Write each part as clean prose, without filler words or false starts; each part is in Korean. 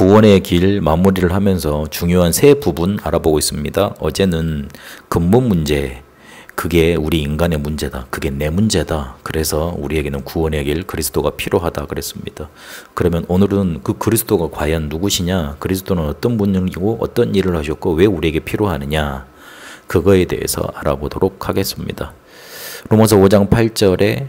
구원의 길 마무리를 하면서 중요한 세 부분 알아보고 있습니다. 어제는 근본 문제, 그게 우리 인간의 문제다. 그게 내 문제다. 그래서 우리에게는 구원의 길 그리스도가 필요하다 그랬습니다. 그러면 오늘은 그 그리스도가 과연 누구시냐? 그리스도는 어떤 분이고 어떤 일을 하셨고 왜 우리에게 필요하느냐? 그거에 대해서 알아보도록 하겠습니다. 로마서 5장 8절에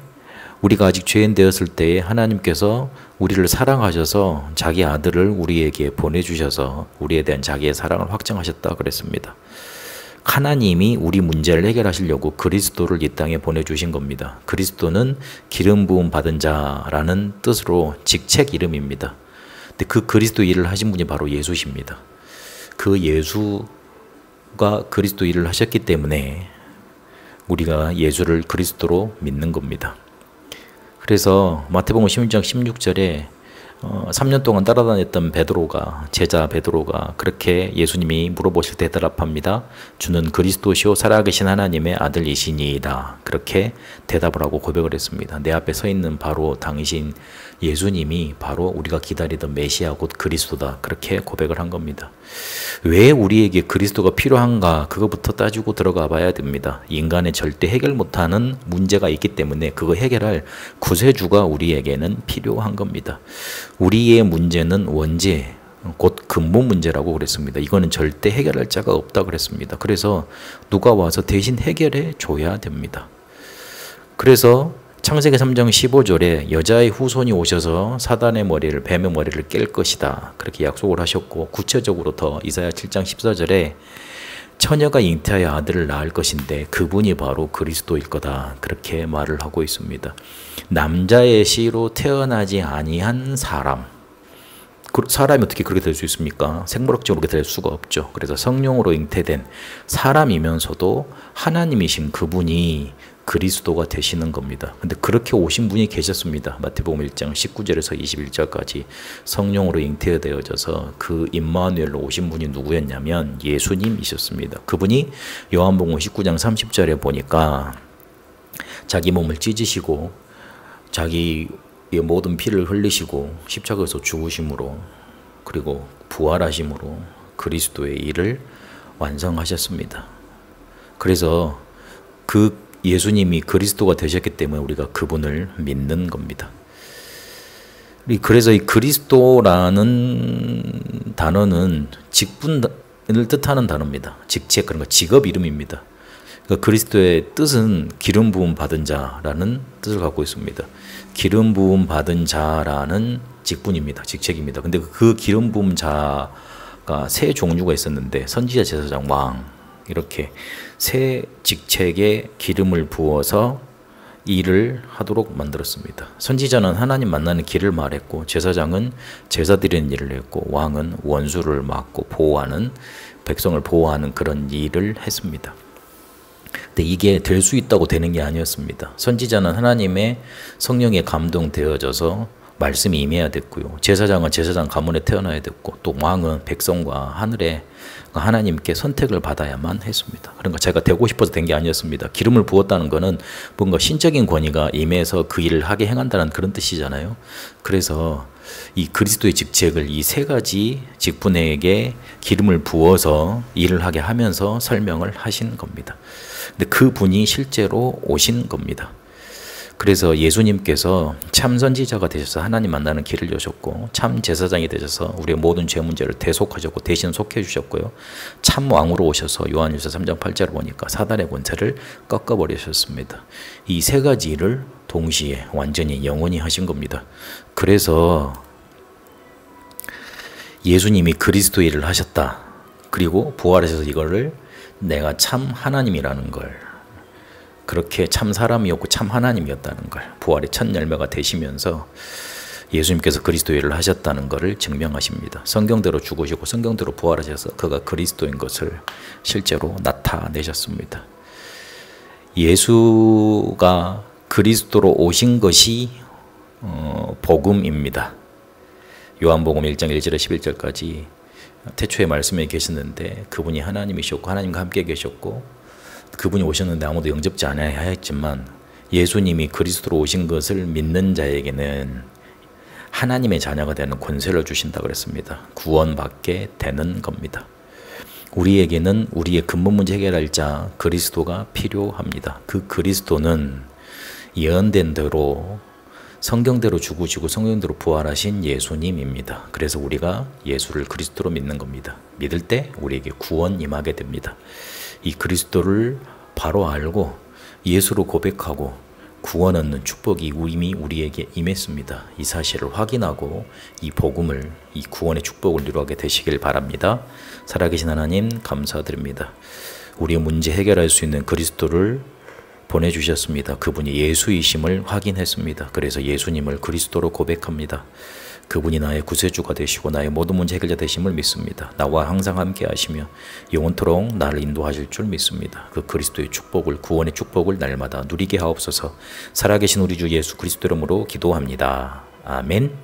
우리가 아직 죄인 되었을 때에 하나님께서 우리를 사랑하셔서 자기 아들을 우리에게 보내주셔서 우리에 대한 자기의 사랑을 확증하셨다 그랬습니다. 하나님이 우리 문제를 해결하시려고 그리스도를 이 땅에 보내주신 겁니다. 그리스도는 기름 부음 받은 자라는 뜻으로 직책 이름입니다. 근데 그 그리스도 일을 하신 분이 바로 예수십니다. 그 예수가 그리스도 일을 하셨기 때문에 우리가 예수를 그리스도로 믿는 겁니다. 그래서 마태복음 16장 16절에 3년 동안 따라다녔던 베드로가, 제자 베드로가 그렇게 예수님이 물어보실 때 대답합니다. 주는 그리스도시요 살아계신 하나님의 아들이시니이다. 그렇게 대답을 하고 고백을 했습니다. 내 앞에 서 있는 바로 당신 예수님이 바로 우리가 기다리던 메시아 곧 그리스도다. 그렇게 고백을 한 겁니다. 왜 우리에게 그리스도가 필요한가? 그거부터 따지고 들어가 봐야 됩니다. 인간의 절대 해결 못하는 문제가 있기 때문에 그거 해결할 구세주가 우리에게는 필요한 겁니다. 우리의 문제는 원죄, 곧 근본 문제라고 그랬습니다. 이거는 절대 해결할 자가 없다 그랬습니다. 그래서 누가 와서 대신 해결해 줘야 됩니다. 그래서 창세기 3장 15절에 여자의 후손이 오셔서 사단의 머리를, 뱀의 머리를 깰 것이다. 그렇게 약속을 하셨고, 구체적으로 더 이사야 7장 14절에 처녀가 잉태하여 아들을 낳을 것인데 그분이 바로 그리스도일 거다. 그렇게 말을 하고 있습니다. 남자의 씨로 태어나지 아니한 사람. 사람이 어떻게 그렇게 될 수 있습니까? 생물학적으로 그렇게 될 수가 없죠. 그래서 성령으로 잉태된 사람이면서도 하나님이신 그분이 그리스도가 되시는 겁니다. 근데 그렇게 오신 분이 계셨습니다. 마태복음 1장 19절에서 21절까지 성령으로 잉태되어져서 그 임마누엘로 오신 분이 누구였냐면 예수님이셨습니다. 그분이 요한복음 19장 30절에 보니까 자기 몸을 찢으시고 자기의 모든 피를 흘리시고 십자가에서 죽으심으로 그리고 부활하심으로 그리스도의 일을 완성하셨습니다. 그래서 그 예수님이 그리스도가 되셨기 때문에 우리가 그분을 믿는 겁니다. 그래서 이 그리스도라는 단어는 직분을 뜻하는 단어입니다. 직책, 그런 거 직업 이름입니다. 그러니까 그리스도의 뜻은 기름 부음 받은 자라는 뜻을 갖고 있습니다. 기름 부음 받은 자라는 직분입니다. 직책입니다. 근데 그 기름 부음 자가 세 종류가 있었는데 선지자, 제사장, 왕 이렇게 세 직책에 기름을 부어서 일을 하도록 만들었습니다. 선지자는 하나님 만나는 길을 말했고, 제사장은 제사 드리는 일을 했고, 왕은 원수를 막고 보호하는, 백성을 보호하는 그런 일을 했습니다. 근데 이게 될 수 있다고 되는 게 아니었습니다. 선지자는 하나님의 성령에 감동되어져서 말씀이 임해야 됐고요. 제사장은 제사장 가문에 태어나야 됐고, 또 왕은 백성과 하늘에 하나님께 선택을 받아야만 했습니다. 그러니까 제가 되고 싶어서 된 게 아니었습니다. 기름을 부었다는 것은 뭔가 신적인 권위가 임해서 그 일을 하게 행한다는 그런 뜻이잖아요. 그래서 이 그리스도의 직책을 이 세 가지 직분에게 기름을 부어서 일을 하게 하면서 설명을 하신 겁니다. 근데 그 분이 실제로 오신 겁니다. 그래서 예수님께서 참 선지자가 되셔서 하나님 만나는 길을 여셨고, 참 제사장이 되셔서 우리의 모든 죄 문제를 대속하셨고 대신 속해 주셨고요. 참 왕으로 오셔서 요한일서 3장 8절을 보니까 사단의 권세를 꺾어버리셨습니다. 이 세 가지 일을 동시에 완전히 영원히 하신 겁니다. 그래서 예수님이 그리스도 일을 하셨다. 그리고 부활하셔서 이거를 내가 참 하나님이라는 걸, 그렇게 참 사람이었고 참 하나님이었다는 걸, 부활의 첫 열매가 되시면서 예수님께서 그리스도 일을 하셨다는 것을 증명하십니다. 성경대로 죽으시고 성경대로 부활하셔서 그가 그리스도인 것을 실제로 나타내셨습니다. 예수가 그리스도로 오신 것이 복음입니다. 요한복음 1장 1절에 11절까지 태초에 말씀에 계셨는데 그분이 하나님이셨고 하나님과 함께 계셨고 그분이 오셨는데 아무도 영접지 않아야 했지만 예수님이 그리스도로 오신 것을 믿는 자에게는 하나님의 자녀가 되는 권세를 주신다 그랬습니다. 구원받게 되는 겁니다. 우리에게는 우리의 근본 문제 해결할 자 그리스도가 필요합니다. 그 그리스도는 예언된 대로 성경대로 죽으시고 성경대로 부활하신 예수님입니다. 그래서 우리가 예수를 그리스도로 믿는 겁니다. 믿을 때 우리에게 구원 임하게 됩니다. 이 그리스도를 바로 알고 예수로 고백하고 구원 얻는 축복이 이미 우리에게 임했습니다. 이 사실을 확인하고 이 복음을, 이 구원의 축복을 이루게 되시길 바랍니다. 살아계신 하나님 감사드립니다. 우리의 문제 해결할 수 있는 그리스도를 보내주셨습니다. 그분이 예수이심을 확인했습니다. 그래서 예수님을 그리스도로 고백합니다. 그분이 나의 구세주가 되시고 나의 모든 문제 해결자 되심을 믿습니다. 나와 항상 함께 하시며 영원토록 나를 인도하실 줄 믿습니다. 그 그리스도의 축복을, 구원의 축복을 날마다 누리게 하옵소서. 살아계신 우리 주 예수 그리스도 이름으로 기도합니다. 아멘.